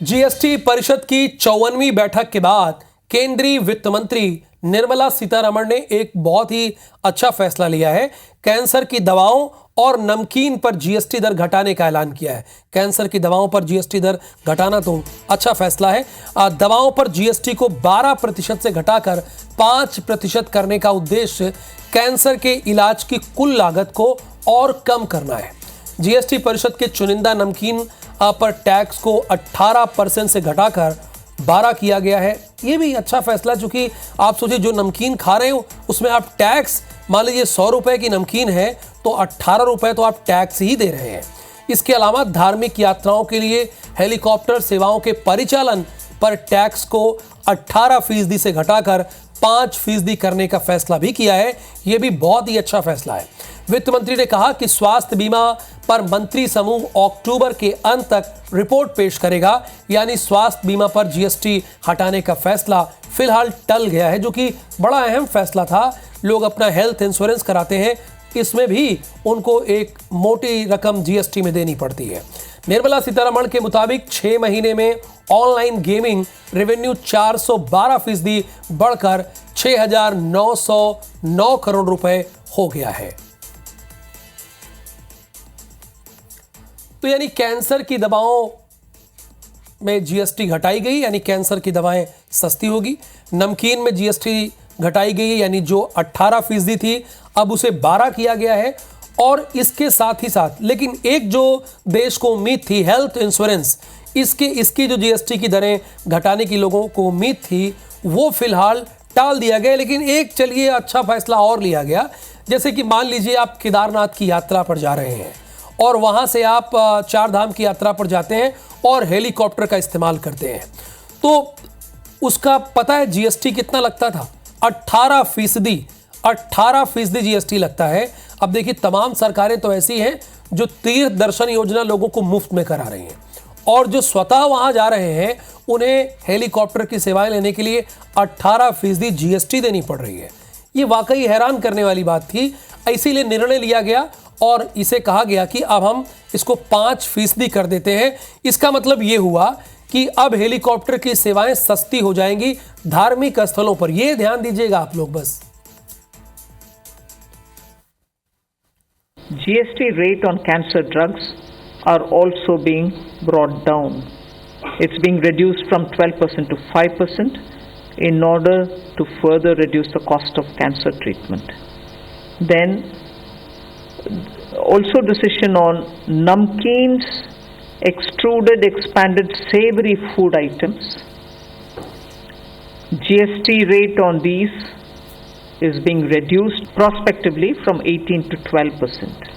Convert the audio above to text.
GST परिषद की 54वीं बैठक के बाद केंद्रीय वित्त मंत्री निर्मला सीतारमण ने एक बहुत ही अच्छा फैसला लिया है। कैंसर की दवाओं और नमकीन पर जीएसटी दर घटाने का ऐलान किया है। कैंसर की दवाओं पर जीएसटी दर घटाना तो अच्छा फैसला है। दवाओं पर जीएसटी को 12% से घटाकर 5% करने का उद्देश्य कैंसर के इलाज की कुल लागत को और कम करना है। जीएसटी परिषद के चुनिंदा नमकीन पर टैक्स को 18% से घटाकर 12 किया गया है। ये भी अच्छा फैसला, चूंकि आप सोचिए जो नमकीन खा रहे हो उसमें आप टैक्स, मान लीजिए 100 रुपए की नमकीन है तो 18 रुपए तो आप टैक्स ही दे रहे हैं। इसके अलावा धार्मिक यात्राओं के लिए हेलीकॉप्टर सेवाओं के परिचालन पर टैक्स को 18% से घटाकर 5% करने का फैसला भी किया है। यह भी बहुत ही अच्छा फैसला है। वित्त मंत्री ने कहा कि स्वास्थ्य बीमा पर मंत्री समूह अक्टूबर के अंत तक रिपोर्ट पेश करेगा, यानी स्वास्थ्य बीमा पर जीएसटी हटाने का फैसला फिलहाल टल गया है, जो कि बड़ा अहम फैसला था। लोग अपना हेल्थ इंश्योरेंस कराते हैं, इसमें भी उनको एक मोटी रकम जीएसटी में देनी पड़ती है। निर्मला सीतारमण के मुताबिक 6 महीने में ऑनलाइन गेमिंग रेवेन्यू 412% बढ़कर 6,909 करोड़ रुपए हो गया है। तो यानी कैंसर की दवाओं में जीएसटी घटाई गई, यानी कैंसर की दवाएं सस्ती होगी। नमकीन में जीएसटी घटाई गई, यानी जो 18% थी अब उसे 12 किया गया है। और इसके साथ ही साथ, लेकिन एक जो देश को उम्मीद थी हेल्थ इंश्योरेंस, इसकी जो जीएसटी की दरें घटाने की लोगों को उम्मीद थी, वो फिलहाल टाल दिया गया। लेकिन एक चलिए अच्छा फैसला और लिया गया, जैसे कि मान लीजिए आप केदारनाथ की यात्रा पर जा रहे हैं और वहां से आप 4 धाम की यात्रा पर जाते हैं और हेलीकॉप्टर का इस्तेमाल करते हैं, तो उसका पता है जीएसटी कितना लगता था? 18% जीएसटी लगता है। अब देखिए, तमाम सरकारें तो ऐसी हैं जो तीर्थ दर्शन योजना लोगों को मुफ्त में करा रही हैं, और जो स्वतः वहां जा रहे हैं उन्हें हेलीकॉप्टर की सेवाएं लेने के लिए 18% जीएसटी देनी पड़ रही है। ये वाकई हैरान करने वाली बात थी। इसीलिए निर्णय लिया गया और इसे कहा गया कि अब हम इसको 5% कर देते हैं। इसका मतलब ये हुआ कि अब हेलीकॉप्टर की सेवाएं सस्ती हो जाएंगी धार्मिक स्थलों पर। ये ध्यान दीजिएगा आप लोग बस। GST rate on cancer drugs are also being brought down. It's being reduced from 12% to 5% in order to further reduce the cost of cancer treatment. Then also decision on namkeens, extruded, expanded savory food items. GST rate on these is being reduced prospectively from 18 to 12%.